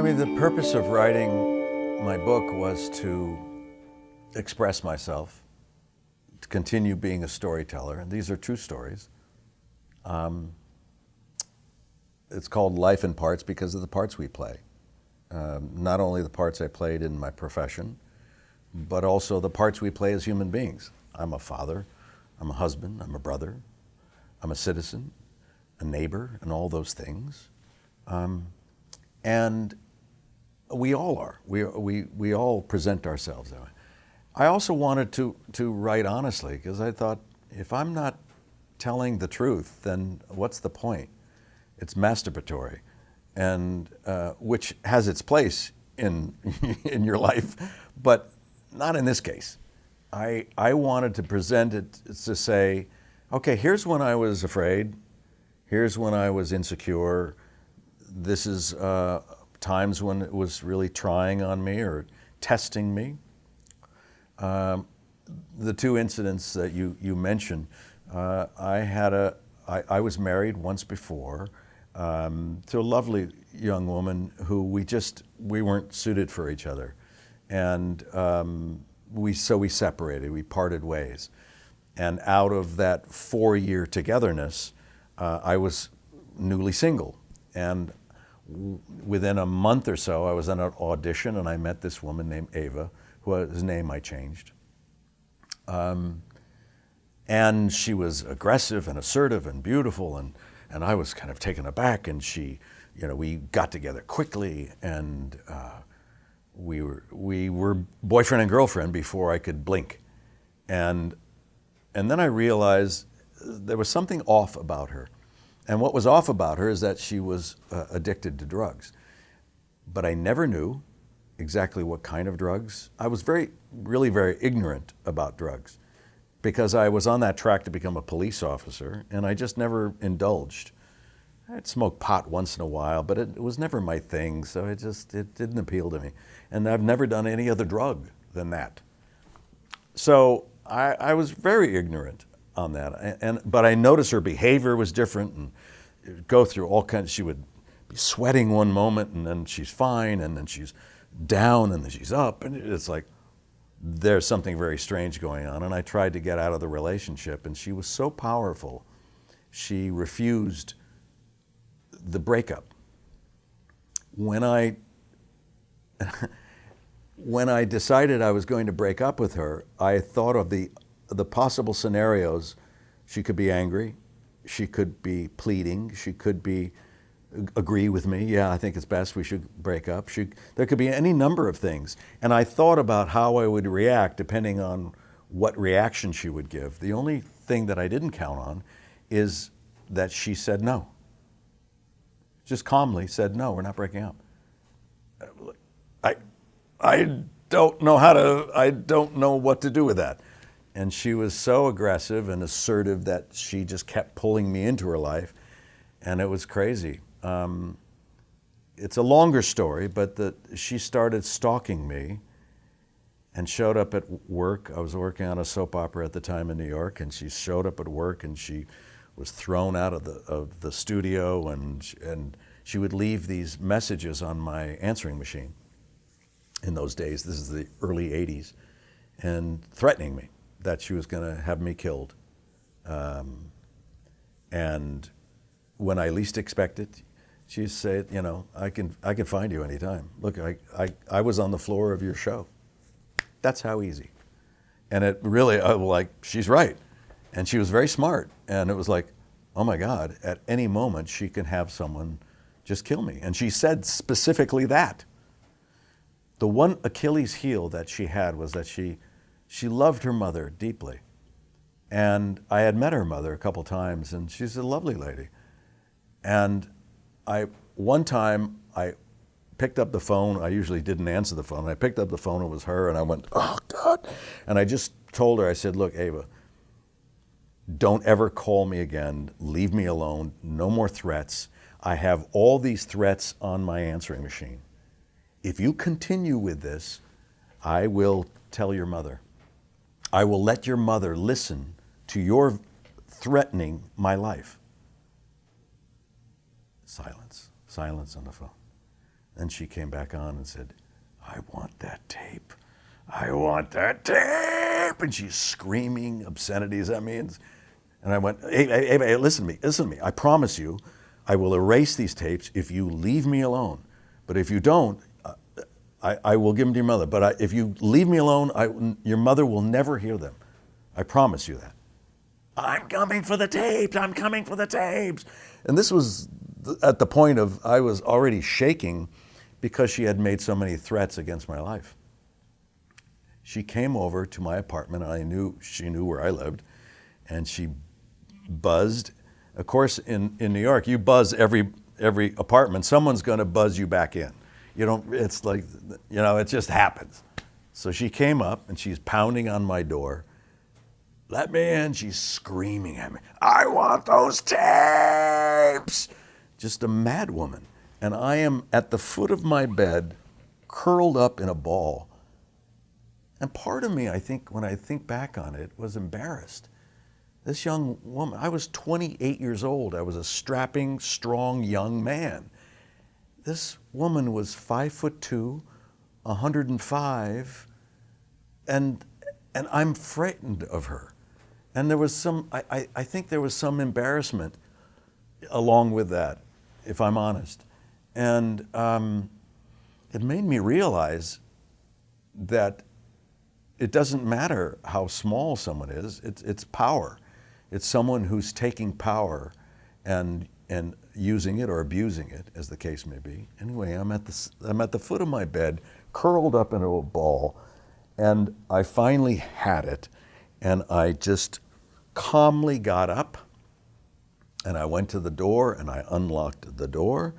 mean, the purpose of writing my book was to express myself, to continue being a storyteller, and these are true stories. It's called Life in Parts because of the parts we play. Not only the parts I played in my profession, but also the parts we play as human beings. I'm a father, I'm a husband, I'm a brother, I'm a citizen, a neighbor, and all those things. And we all are. We all present ourselves that way. I also wanted to write honestly, because I thought, if I'm not telling the truth, then what's the point? It's masturbatory, and which has its place in in your life, but not in this case. I wanted to present it to say, okay, here's when I was afraid, here's when I was insecure, this is times when it was really trying on me or testing me. The two incidents that you mentioned, I was married once before to a lovely young woman who we weren't suited for each other, and we separated, we parted ways, and out of that 4-year togetherness, I was newly single, and within a month or so, I was in an audition and I met this woman named Ava, whose name I changed. And she was aggressive and assertive and beautiful, and I was kind of taken aback, and we got together quickly, and we were boyfriend and girlfriend before I could blink. And then I realized there was something off about her. And what was off about her is that she was addicted to drugs. But I never knew exactly what kind of drugs. I was really very ignorant about drugs because I was on that track to become a police officer, and I just never indulged. I'd smoke pot once in a while, but it was never my thing, so it didn't appeal to me. And I've never done any other drug than that. So I was very ignorant on that, but I noticed her behavior was different, and it would go through all kinds. She would be sweating one moment, and then she's fine, and then she's down, and then she's up, and it's like there's something very strange going on. And I tried to get out of the relationship, and she was so powerful, she refused the breakup. When I decided I was going to break up with her, I thought of the possible scenarios. She could be angry, she could be pleading, she could be agree with me, yeah, I think it's best we should break up. There could be any number of things. And I thought about how I would react depending on what reaction she would give. The only thing that I didn't count on is that she said no. Just calmly said, no, we're not breaking up. I don't know what to do with that. And she was so aggressive and assertive that she just kept pulling me into her life, and it was crazy. It's a longer story, but she started stalking me and showed up at work. I was working on a soap opera at the time in New York, and she showed up at work, and she was thrown out of the studio, and she would leave these messages on my answering machine. In those days, this is the early 80s, and threatening me that she was going to have me killed. And when I least expect it, she'd say, I can find you anytime. Look, I was on the floor of your show. That's how easy. And it really, she's right. And she was very smart. And it was like, oh my God, at any moment she can have someone just kill me. And she said specifically that. The one Achilles heel that she had was that she loved her mother deeply. And I had met her mother a couple times, and she's a lovely lady. And one time I picked up the phone. I usually didn't answer the phone. I picked up the phone, it was her, and I went, oh God. And I just told her, I said, look, Ava, don't ever call me again. Leave me alone. No more threats. I have all these threats on my answering machine. If you continue with this, I will tell your mother. I will let your mother listen to your threatening my life. Silence on the phone. And she came back on and said, I want that tape. I want that tape. And she's screaming obscenities at me. And I went, hey, listen to me. I promise you, I will erase these tapes if you leave me alone. But if you don't, I will give them to your mother. But if you leave me alone, your mother will never hear them. I promise you that. I'm coming for the tapes. I'm coming for the tapes. And this was at the point of I was already shaking because she had made so many threats against my life. She came over to my apartment. She knew where I lived, and she buzzed. Of course, in New York, you buzz every apartment. Someone's going to buzz you back in. You don't. It's like, it just happens. So she came up and she's pounding on my door. Let me in. She's screaming at me. I want those tapes. Just a mad woman. And I am at the foot of my bed, curled up in a ball. And part of me, I think, when I think back on it, was embarrassed. This young woman, I was 28 years old. I was a strapping, strong young man. This woman was 5'2", 105, and I'm frightened of her. And there was I think there was some embarrassment along with that, if I'm honest. And it made me realize that it doesn't matter how small someone is, it's power. It's someone who's taking power and using it or abusing it, as the case may be. Anyway, I'm at the foot of my bed, curled up into a ball, and I finally had it, and I just calmly got up, and I went to the door, and I unlocked the door,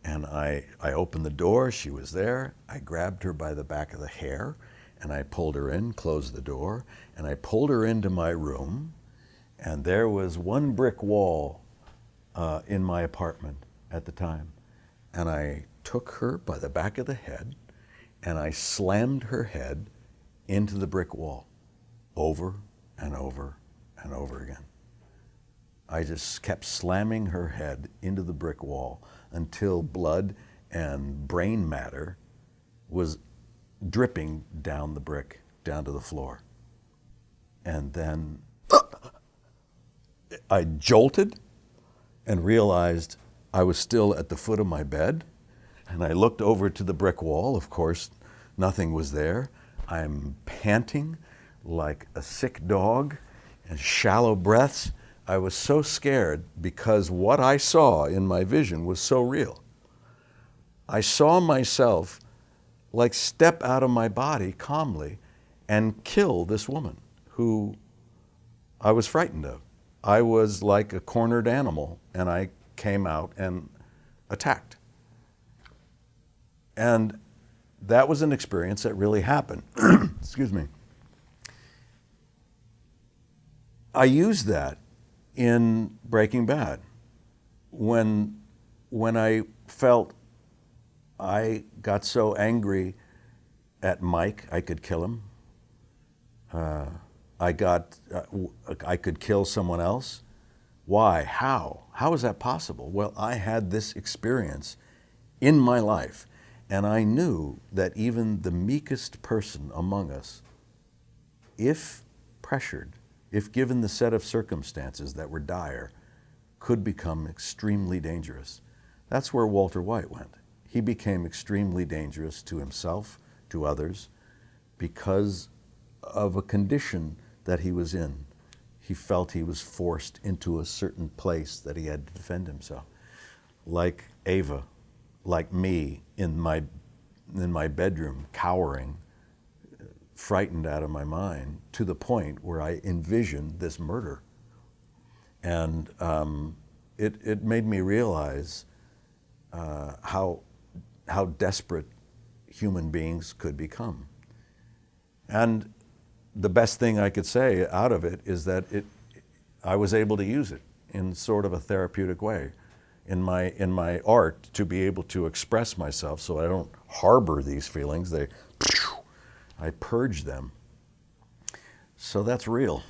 and I opened the door. She was there. I grabbed her by the back of the hair, and I pulled her in, closed the door, and I pulled her into my room, and there was one brick wall in my apartment at the time. And I took her by the back of the head, and I slammed her head into the brick wall over and over and over again. I just kept slamming her head into the brick wall until blood and brain matter was dripping down the brick, down to the floor. And then I jolted and realized I was still at the foot of my bed. And I looked over to the brick wall. Of course, nothing was there. I'm panting like a sick dog and shallow breaths. I was so scared because what I saw in my vision was so real. I saw myself like step out of my body calmly and kill this woman who I was frightened of. I was like a cornered animal, and I came out and attacked. And that was an experience that really happened. Excuse me. I used that in Breaking Bad. When I felt I got so angry at Mike, I could kill him. I could kill someone else. Why? How? How is that possible? Well, I had this experience in my life, and I knew that even the meekest person among us, if pressured, if given the set of circumstances that were dire, could become extremely dangerous. That's where Walter White went. He became extremely dangerous to himself, to others, because of a condition that he was in. He felt he was forced into a certain place that he had to defend himself. Like Ava, like me in my bedroom, cowering, frightened out of my mind, to the point where I envisioned this murder. And it made me realize how desperate human beings could become. And the best thing I could say out of it is that I was able to use it in sort of a therapeutic way in my art, to be able to express myself so I don't harbor these feelings. I purge them. So that's real.